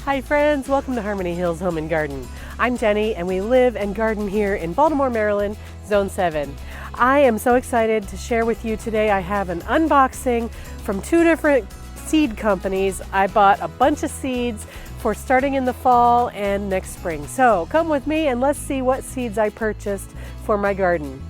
Hi friends, welcome to Harmony Hills Home and Garden. I'm Jenny and we live and garden here in Baltimore, Maryland, Zone 7. I am so excited to share with you today. I have an unboxing from two different seed companies. I bought a bunch of seeds for starting in the fall and next spring. So come with me and let's see what seeds I purchased for my garden.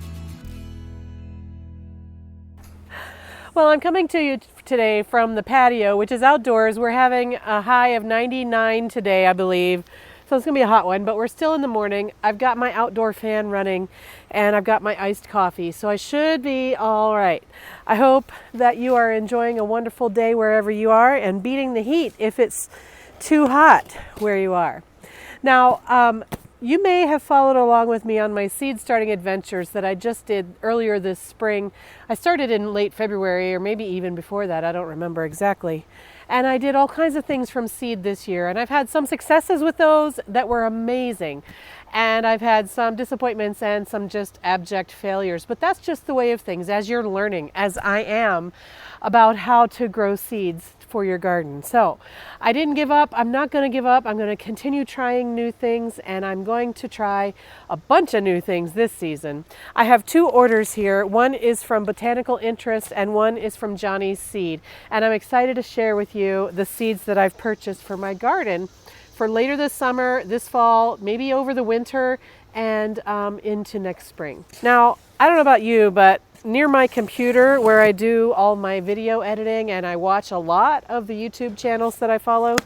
Well, I'm coming to you today from the patio, which is outdoors. We're having a high of 99 today, I believe. So it's gonna be a hot one, but we're still in the morning. I've got my outdoor fan running and I've got my iced coffee, so I should be all right. I hope that you are enjoying a wonderful day wherever you are and beating the heat if it's too hot where you are. Now, you may have followed along with me on my seed starting adventures that I just did earlier this spring. I started in late February or maybe even before that, I don't remember exactly. And I did all kinds of things from seed this year, and I've had some successes with those that were amazing. And I've had some disappointments and some just abject failures, but that's just the way of things as you're learning, as I am, about how to grow seeds for your garden. So I didn't give up. I'm not going to give up. I'm going to continue trying new things, and I'm going to try a bunch of new things this season. I have two orders here. One is from Botanical Interest and one is from Johnny's Seed. And I'm excited to share with you the seeds that I've purchased for my garden for later this summer, this fall, maybe over the winter, and into next spring. Now, I don't know about you, but near my computer where I do all my video editing and I watch a lot of the YouTube channels that I follow,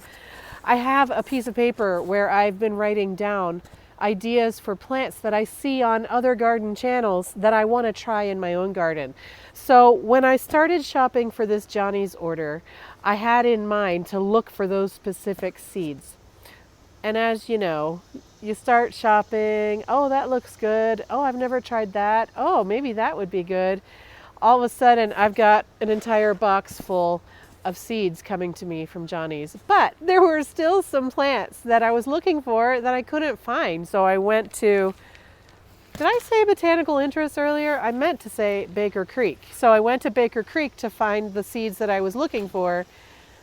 I have a piece of paper where I've been writing down ideas for plants that I see on other garden channels that I want to try in my own garden. So when I started shopping for this Johnny's order, I had in mind to look for those specific seeds. And as you know, you start shopping, oh, that looks good. Oh, I've never tried that. Oh, maybe that would be good. All of a sudden, I've got an entire box full of seeds coming to me from Johnny's. But there were still some plants that I was looking for that I couldn't find. So I went to, did I say Botanical Interest earlier? I meant to say Baker Creek. So I went to Baker Creek to find the seeds that I was looking for.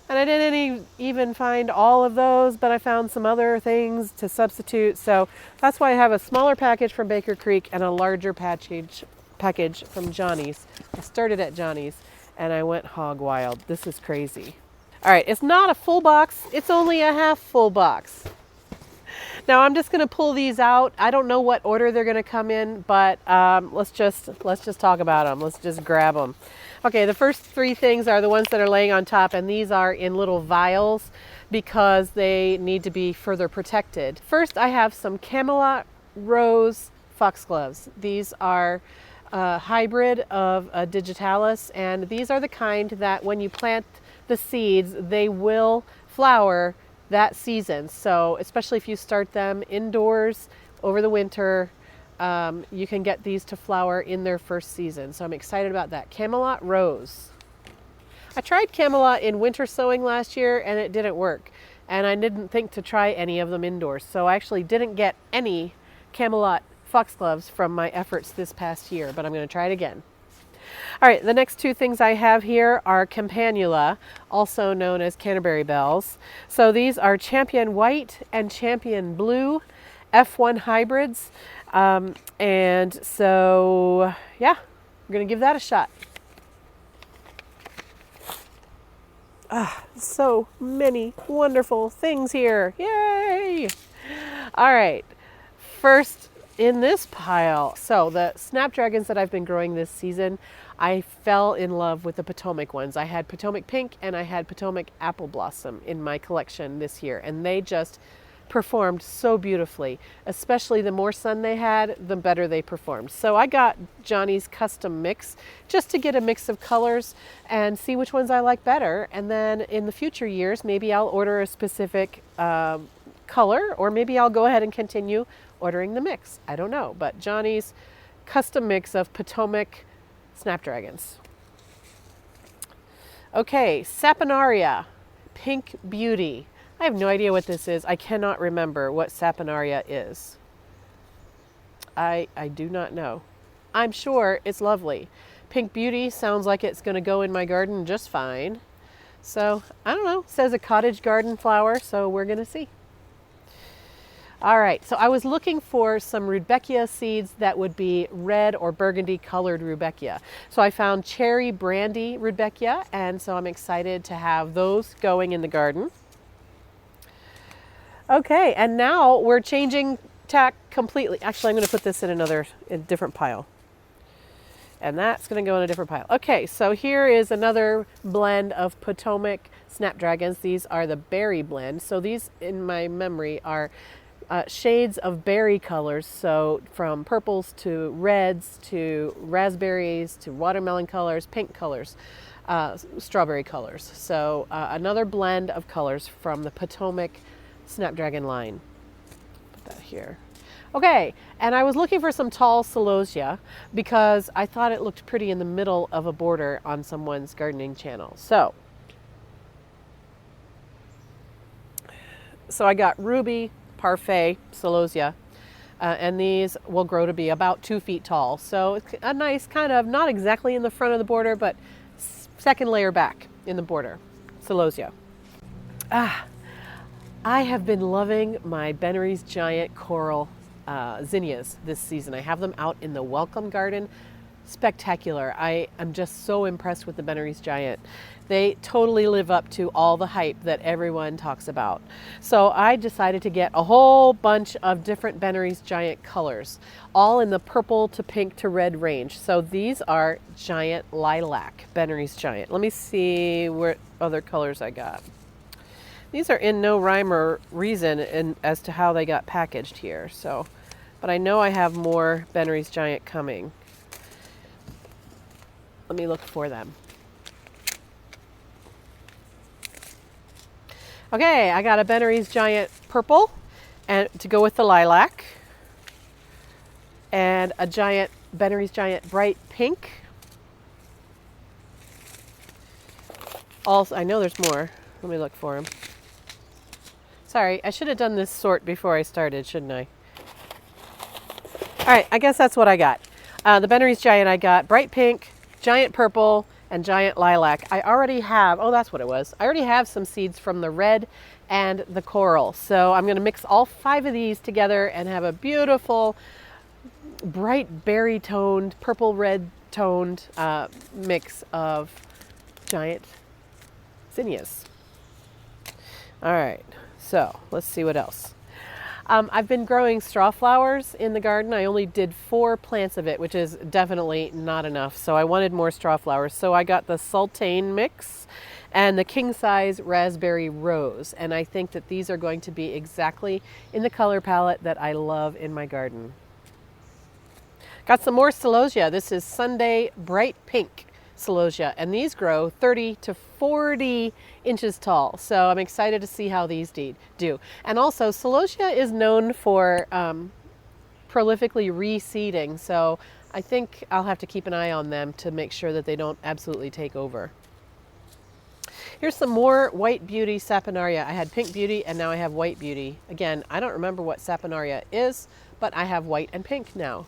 And I didn't even find all of those, but I found some other things to substitute. So that's why I have a smaller package from Baker Creek and a larger package from Johnny's. I started at Johnny's and I went hog wild. This is crazy. All right, it's not a full box. It's only a half full box. Now I'm just going to pull these out. I don't know what order they're going to come in, but let's just talk about them. Let's just grab them. Okay, the first three things are the ones that are laying on top, and these are in little vials because they need to be further protected. First, I have some Camelot Rose foxgloves. These are a hybrid of a digitalis, and these are the kind that when you plant the seeds, they will flower that season. So especially if you start them indoors over the winter, you can get these to flower in their first season. So I'm excited about that. Camelot Rose. I tried Camelot in winter sowing last year and it didn't work. And I didn't think to try any of them indoors. So I actually didn't get any Camelot foxgloves from my efforts this past year, but I'm going to try it again. All right, the next two things I have here are Campanula, also known as Canterbury bells. So these are Champion White and Champion Blue F1 hybrids. And so, yeah, I'm going to give that a shot. So many wonderful things here. Yay! All right, first in this pile, so the snapdragons that I've been growing this season, I fell in love with the Potomac ones. I had Potomac Pink and I had Potomac Apple Blossom in my collection this year, and they just performed so beautifully. Especially the more sun they had, the better they performed. So I got Johnny's custom mix just to get a mix of colors and see which ones I like better. And then in the future years, maybe I'll order a specific color, or maybe I'll go ahead and continue ordering the mix. I don't know, but Johnny's custom mix of Potomac snapdragons. Okay, Saponaria, Pink Beauty. I have no idea what this is. I cannot remember what Saponaria is. I do not know. I'm sure it's lovely. Pink Beauty sounds like it's going to go in my garden just fine. So I don't know, it says a cottage garden flower, so we're gonna see. All right, so I was looking for some Rudbeckia seeds that would be red or burgundy colored Rudbeckia. So I found cherry brandy Rudbeckia, and so I'm excited to have those going in the garden. Okay, and now we're changing tack completely. Actually, I'm going to put this in a different pile. And that's going to go in a different pile. Okay, so here is another blend of Potomac Snapdragons. These are the berry blend. So these, in my memory, are shades of berry colors. So from purples to reds to raspberries to watermelon colors, pink colors, strawberry colors. So another blend of colors from the Potomac Snapdragon line. Put that here. Okay, and I was looking for some tall celosia because I thought it looked pretty in the middle of a border on someone's gardening channel. So I got ruby parfait celosia, and these will grow to be about 2 feet tall. So it's a nice kind of, not exactly in the front of the border, but second layer back in the border celosia. I have been loving my Bennery's Giant Coral zinnias this season. I have them out in the welcome garden. Spectacular. I am just so impressed with the Bennery's Giant. They totally live up to all the hype that everyone talks about. So I decided to get a whole bunch of different Bennery's Giant colors, all in the purple to pink to red range. So these are Giant Lilac Bennery's Giant. Let me see what other colors I got. These are in no rhyme or reason as to how they got packaged here. So, but I know I have more Bennery's Giant coming. Let me look for them. Okay, I got a Bennery's Giant purple and to go with the lilac, and a giant Bennery's Giant bright pink. Also, I know there's more. Let me look for them. Sorry, I should have done this sort before I started, shouldn't I? All right, I guess that's what I got. The Bennery's Giant I got bright pink, giant purple, and giant lilac. I already have, oh, that's what it was. I already have some seeds from the red and the coral. So I'm going to mix all 5 of these together and have a beautiful, bright berry toned, purple red toned mix of giant zinnias. All right. So let's see what else. I've been growing straw flowers in the garden. I only did 4 plants of it, which is definitely not enough. So I wanted more straw flowers. So I got the Sultane mix and the king size raspberry rose. And I think that these are going to be exactly in the color palette that I love in my garden. Got some more celosia. This is Sunday bright pink celosia, and these grow 30 to 40 inches tall. So I'm excited to see how these do. And also, celosia is known for prolifically reseeding, so I think I'll have to keep an eye on them to make sure that they don't absolutely take over. Here's some more white beauty saponaria. I had pink beauty and now I have white beauty. Again, I don't remember what saponaria is, but I have white and pink now.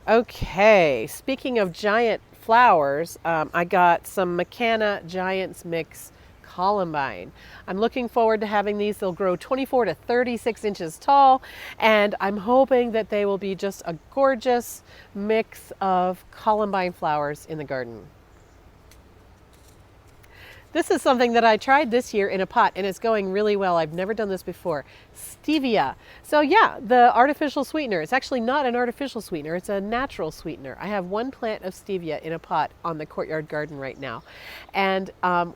Okay, speaking of giant flowers, I got some McCanna Giants Mix Columbine. I'm looking forward to having these. They'll grow 24 to 36 inches tall, and I'm hoping that they will be just a gorgeous mix of Columbine flowers in the garden. This is something that I tried this year in a pot, and it's going really well. I've never done this before. Stevia. So yeah, the artificial sweetener. It's actually not an artificial sweetener. It's a natural sweetener. I have 1 plant of stevia in a pot on the courtyard garden right now. And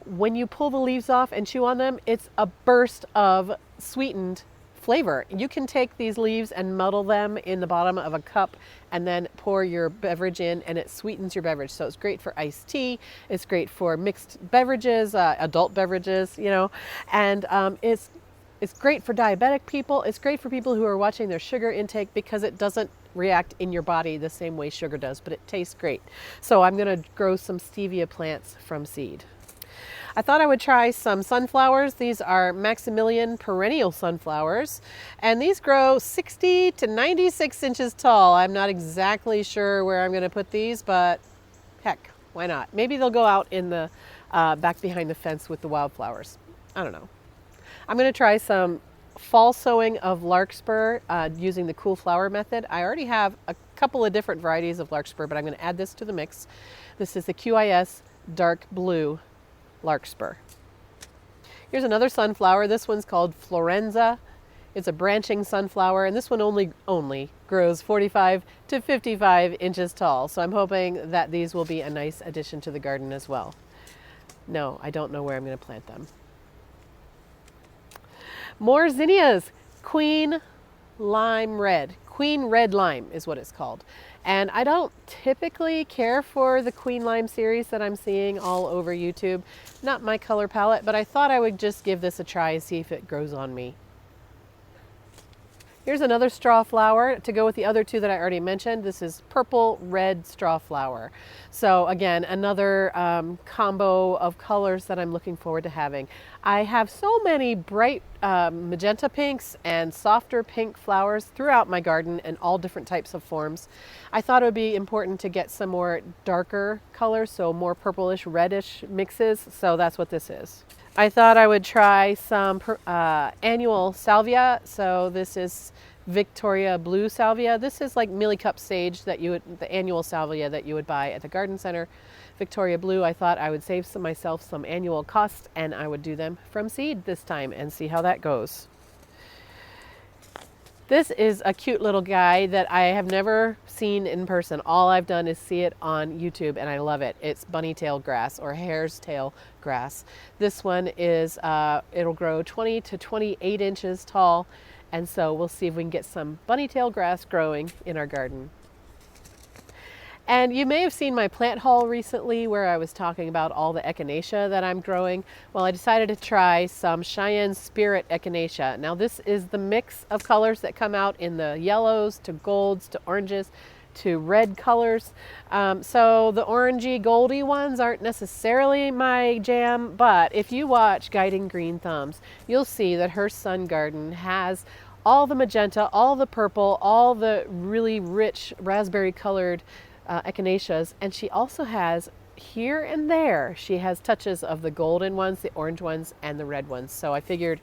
when you pull the leaves off and chew on them, it's a burst of sweetened flavor. You can take these leaves and muddle them in the bottom of a cup and then pour your beverage in, and it sweetens your beverage. So it's great for iced tea. It's great for mixed beverages, adult beverages, you know, and it's great for diabetic people. It's great for people who are watching their sugar intake because it doesn't react in your body the same way sugar does, but it tastes great. So I'm going to grow some stevia plants from seed. I thought I would try some sunflowers. These are Maximilian perennial sunflowers, and these grow 60 to 96 inches tall. I'm not exactly sure where I'm going to put these, but heck, why not? Maybe they'll go out in the back behind the fence with the wildflowers. I don't know. I'm going to try some fall sowing of larkspur using the cool flower method. I already have a couple of different varieties of larkspur, but I'm going to add this to the mix. This is the QIS dark blue larkspur. Here's another sunflower. This one's called Florenza. It's a branching sunflower, and this one only grows 45 to 55 inches tall. So I'm hoping that these will be a nice addition to the garden as well. No, I don't know where I'm going to plant them. More zinnias. Queen Lime Red. Queen Red Lime is what it's called. And I don't typically care for the Queen Lime series that I'm seeing all over YouTube. Not my color palette, but I thought I would just give this a try and see if it grows on me. Here's another straw flower to go with the other two that I already mentioned. This is purple red straw flower. So again, another combo of colors that I'm looking forward to having. I have so many bright magenta pinks and softer pink flowers throughout my garden in all different types of forms. I thought it would be important to get some more darker colors, so more purplish reddish mixes. So that's what this is. I thought I would try some annual salvia. So this is Victoria Blue salvia. This is like millicup sage that the annual salvia that you would buy at the garden center. Victoria Blue, I thought I would save myself some annual cost, and I would do them from seed this time and see how that goes. This is a cute little guy that I have never seen in person. All I've done is see it on YouTube, and I love it. It's bunny tail grass or hare's tail grass. This one is, it'll grow 20 to 28 inches tall, and so we'll see if we can get some bunny tail grass growing in our garden. And you may have seen my plant haul recently where I was talking about all the echinacea that I'm growing. Well, I decided to try some Cheyenne Spirit echinacea. Now this is the mix of colors that come out in the yellows to golds to oranges to red colors. So the orangey goldy ones aren't necessarily my jam, but if you watch Guiding Green Thumbs, you'll see that her sun garden has all the magenta, all the purple, all the really rich raspberry colored echinaceas, and she also has here and there, she has touches of the golden ones, the orange ones, and the red ones. So I figured,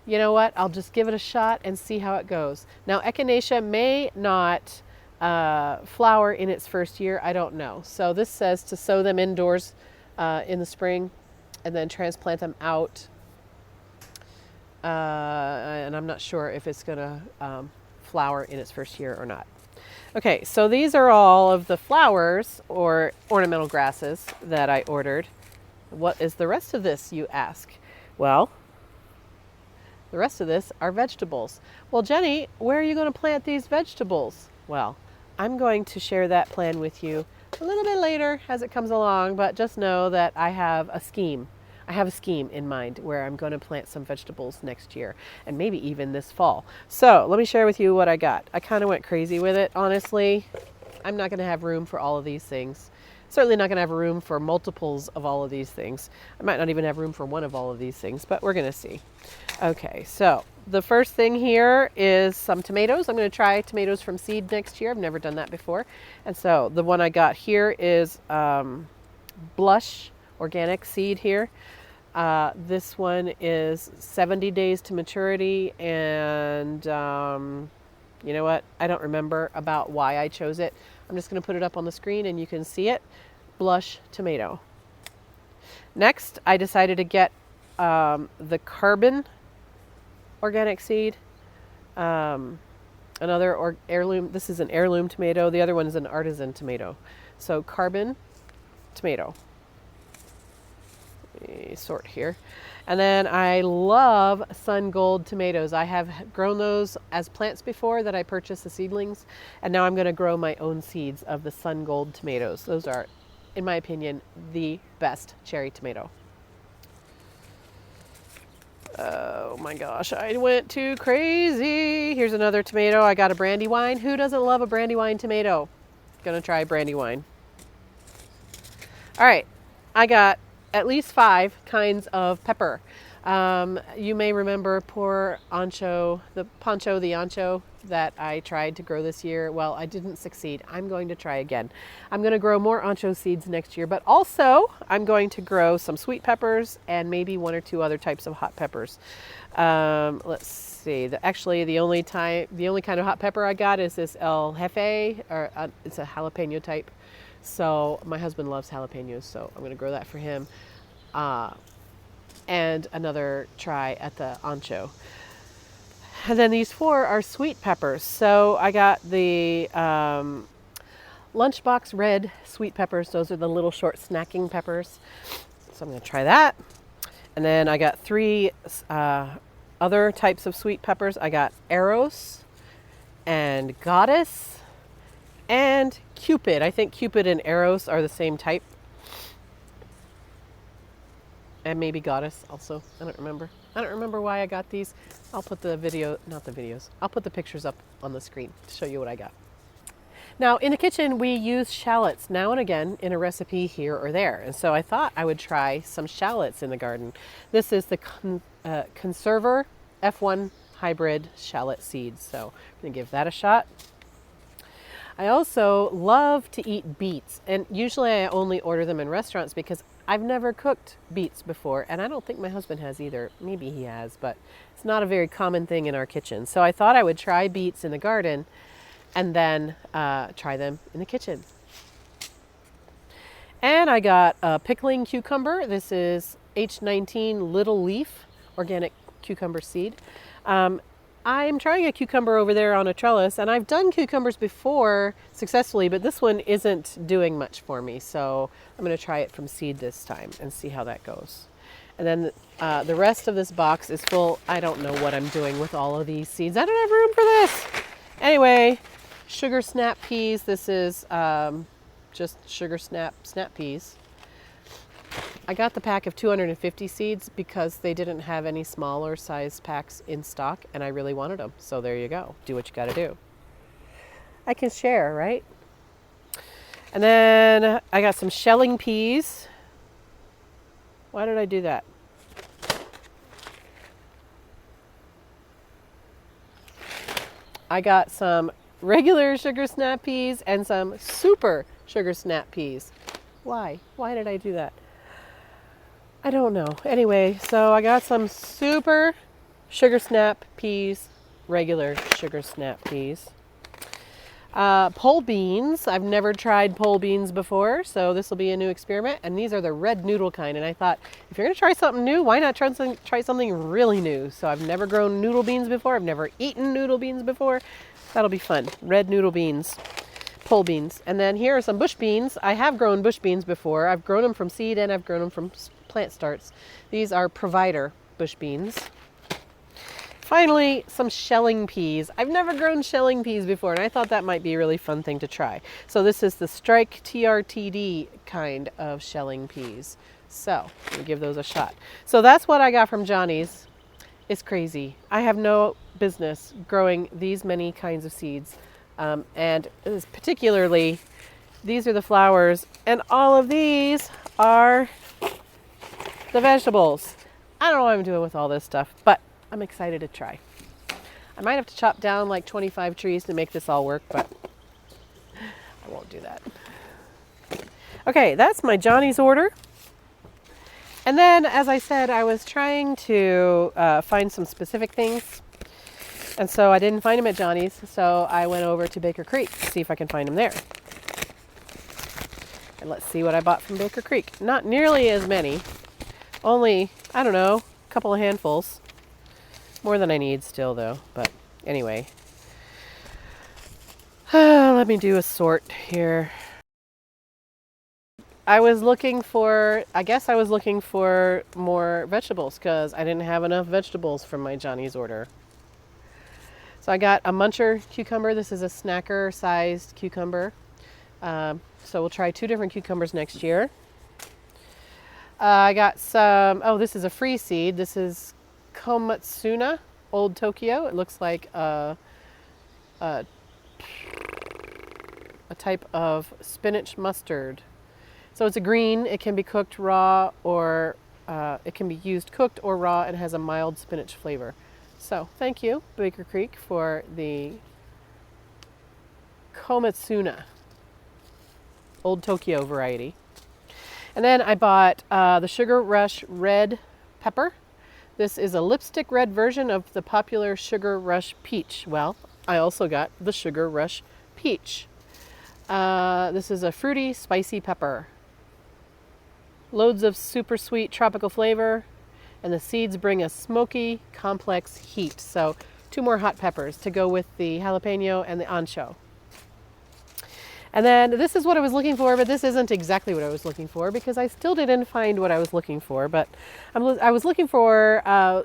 you know what, I'll just give it a shot and see how it goes. Now echinacea may not flower in its first year, I don't know. So this says to sow them indoors in the spring and then transplant them out, and I'm not sure if it's gonna flower in its first year or not. Okay, so these are all of the flowers or ornamental grasses that I ordered. What is the rest of this, you ask? Well, the rest of this are vegetables. Well, Jenny, where are you going to plant these vegetables? Well, I'm going to share that plan with you a little bit later as it comes along, but just know that I have a scheme. I have a scheme in mind where I'm going to plant some vegetables next year and maybe even this fall. So let me share with you what I got. I kind of went crazy with it, honestly. I'm not going to have room for all of these things. Certainly not going to have room for multiples of all of these things. I might not even have room for one of all of these things, but we're going to see. Okay, so the first thing here is some tomatoes. I'm going to try tomatoes from seed next year. I've never done that before. And so the one I got here is Blush organic seed here. This one is 70 days to maturity, and you know what? I don't remember about why I chose it. I'm just going to put it up on the screen and you can see it. Blush tomato. Next, I decided to get the Carbon organic seed. Another heirloom. This is an heirloom tomato. The other one is an artisan tomato. So Carbon tomato. Sort here. And then I love Sun Gold tomatoes. I have grown those as plants before that I purchased the seedlings, and now I'm going to grow my own seeds of the Sun Gold tomatoes. Those are, in my opinion, the best cherry tomato. Oh my gosh, I went too crazy. Here's another tomato. I got a Brandywine. Who doesn't love a Brandywine tomato? Gonna try Brandywine. All right, I got at least 5 kinds of pepper. You may remember poor ancho, the ancho that I tried to grow this year. Well, I didn't succeed. I'm going to try again. I'm going to grow more ancho seeds next year, but also I'm going to grow some sweet peppers and maybe one or two other types of hot peppers. Let's see. Actually, the only kind of hot pepper I got is this El Jefe, or it's a jalapeno type. So my husband loves jalapenos, so I'm going to grow that for him. And another try at the ancho. And then these 4 are sweet peppers. So I got the lunchbox red sweet peppers. Those are the little short snacking peppers. So I'm going to try that. And then I got 3 other types of sweet peppers. I got Eros and Goddess and Cupid. I think Cupid and Eros are the same type. And maybe Goddess also. I don't remember. I don't remember why I got these. I'll put the I'll put the pictures up on the screen to show you what I got. Now, in the kitchen, we use shallots now and again in a recipe here or there. And so I thought I would try some shallots in the garden. This is the Conserver F1 hybrid shallot seeds. So I'm going to give that a shot. I also love to eat beets, and usually I only order them in restaurants because I've never cooked beets before, and I don't think my husband has either. Maybe he has, but it's not a very common thing in our kitchen. So I thought I would try beets in the garden and then try them in the kitchen. And I got a pickling cucumber. This is H19 Little Leaf organic cucumber seed. I'm trying a cucumber over there on a trellis, and I've done cucumbers before successfully, but this one isn't doing much for me. So I'm going to try it from seed this time and see how that goes. And then the rest of this box is full. I don't know what I'm doing with all of these seeds. I don't have room for this. Anyway, sugar snap peas. This is just sugar snap peas. I got the pack of 250 seeds because they didn't have any smaller size packs in stock, and I really wanted them. So there you go. Do what you got to do. I can share, right? And then I got some shelling peas. Why did I do that? I got some regular sugar snap peas and some super sugar snap peas. Why? Why did I do that? I don't know. Anyway, so I got some super sugar snap peas, regular sugar snap peas. Pole beans. I've never tried pole beans before, so this will be a new experiment. And these are the red noodle kind. And I thought, if you're going to try something new, why not try something really new? So I've never grown noodle beans before. I've never eaten noodle beans before. That'll be fun. Red noodle beans. Pole beans. And then here are some bush beans. I have grown bush beans before. I've grown them from seed and I've grown them from plant starts. These are Provider bush beans. Finally, some shelling peas. I've never grown shelling peas before, and I thought that might be a really fun thing to try. So this is the Strike TRTD kind of shelling peas. So I'm gonna give those a shot. So that's what I got from Johnny's. It's crazy. I have no business growing these many kinds of seeds. And particularly, these are the flowers, and all of these are the vegetables. I don't know what I'm doing with all this stuff, but I'm excited to try. I might have to chop down like 25 trees to make this all work, but I won't do that. Okay, that's my Johnny's order. And then, as I said, I was trying to find some specific things. And so I didn't find them at Johnny's, so I went over to Baker Creek to see if I can find them there. And let's see what I bought from Baker Creek. Not nearly as many. Only, I don't know, a couple of handfuls. More than I need still, though. But anyway. Let me do a sort here. I guess I was looking for more vegetables because I didn't have enough vegetables from my Johnny's order. So I got a muncher cucumber. This is a snacker sized cucumber. So we'll try 2 different cucumbers next year. I got some, this is a free seed. This is Komatsuna Old Tokyo. It looks like a type of spinach mustard. So it's a green. It can be cooked raw or it can be used cooked or raw and has a mild spinach flavor. So thank you, Baker Creek, for the Kometsuna Old Tokyo variety. And then I bought the Sugar Rush Red Pepper. This is a lipstick red version of the popular Sugar Rush Peach. Well, I also got the Sugar Rush Peach. This is a fruity, spicy pepper. Loads of super sweet tropical flavor, and the seeds bring a smoky, complex heat. So 2 more hot peppers to go with the jalapeno and the ancho. And then this is what I was looking for, but this isn't exactly what I was looking for because I still didn't find what I was looking for. But I was looking for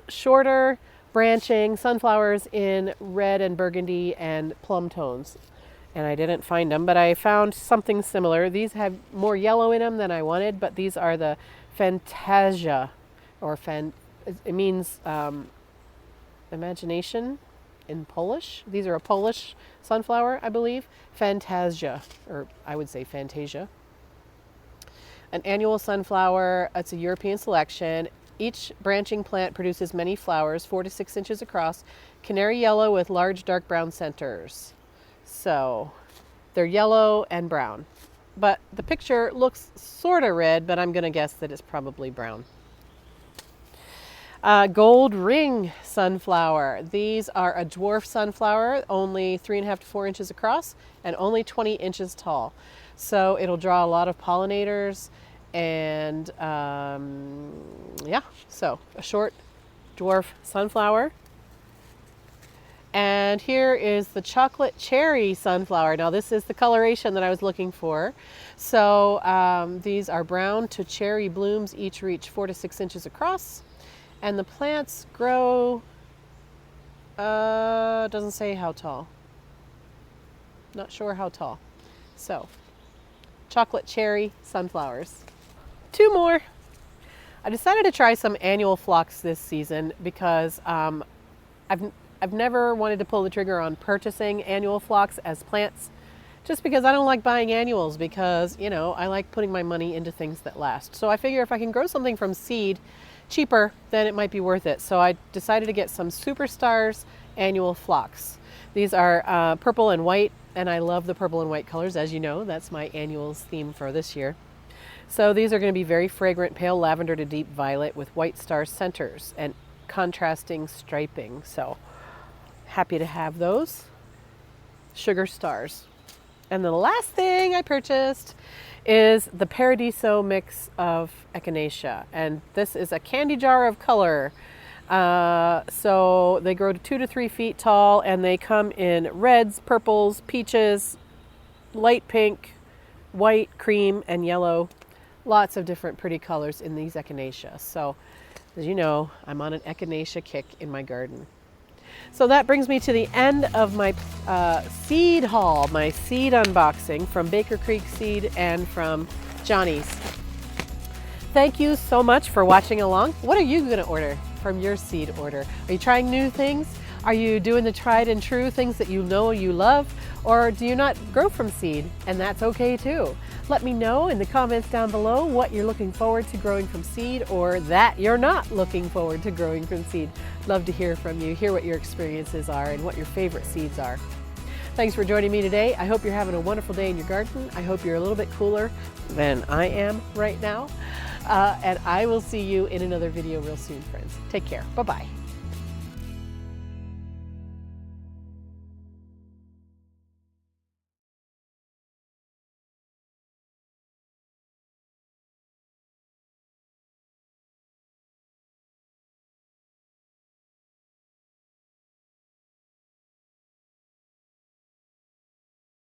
shorter branching sunflowers in red and burgundy and plum tones. And I didn't find them, but I found something similar. These have more yellow in them than I wanted, but these are the Fantasia, or it means imagination in Polish. These are a Polish sunflower, I believe. Fantasia, or I would say Fantasia. An annual sunflower. It's a European selection. Each branching plant produces many flowers, 4 to 6 inches across, canary yellow with large dark brown centers. So they're yellow and brown. But the picture looks sort of red, but I'm going to guess that it's probably brown. Gold ring sunflower. These are a dwarf sunflower, only 3.5 to 4 inches across and only 20 inches tall. So it'll draw a lot of pollinators and yeah, so a short dwarf sunflower. And here is the chocolate cherry sunflower. Now this is the coloration that I was looking for. So these are brown to cherry blooms, each reach 4 to 6 inches across. And the plants grow, doesn't say how tall. Not sure how tall. So, chocolate cherry sunflowers. 2 more. I decided to try some annual phlox this season because I've never wanted to pull the trigger on purchasing annual phlox as plants, just because I don't like buying annuals because, you know, I like putting my money into things that last. So I figure if I can grow something from seed cheaper, then it might be worth it. So I decided to get some Superstars annual phlox. These are purple and white, and I love the purple and white colors. As you know, that's my annuals theme for this year. So these are going to be very fragrant, pale lavender to deep violet with white star centers and contrasting striping. So happy to have those. Sugar stars. And the last thing I purchased is the Paradiso mix of echinacea. And this is a candy jar of color. So they grow to 2 to 3 feet tall, and they come in reds, purples, peaches, light pink, white, cream, and yellow. Lots of different pretty colors in these echinacea. So as you know, I'm on an echinacea kick in my garden. So that brings me to the end of my seed haul, my seed unboxing from Baker Creek Seed and from Johnny's. Thank you so much for watching along. What are you going to order from your seed order? Are you trying new things? Are you doing the tried and true things that you know you love? Or do you not grow from seed? And that's okay too. Let me know in the comments down below what you're looking forward to growing from seed or that you're not looking forward to growing from seed. Love to hear from you, hear what your experiences are and what your favorite seeds are. Thanks for joining me today. I hope you're having a wonderful day in your garden. I hope you're a little bit cooler than I am right now. And I will see you in another video real soon, friends. Take care. Bye-bye.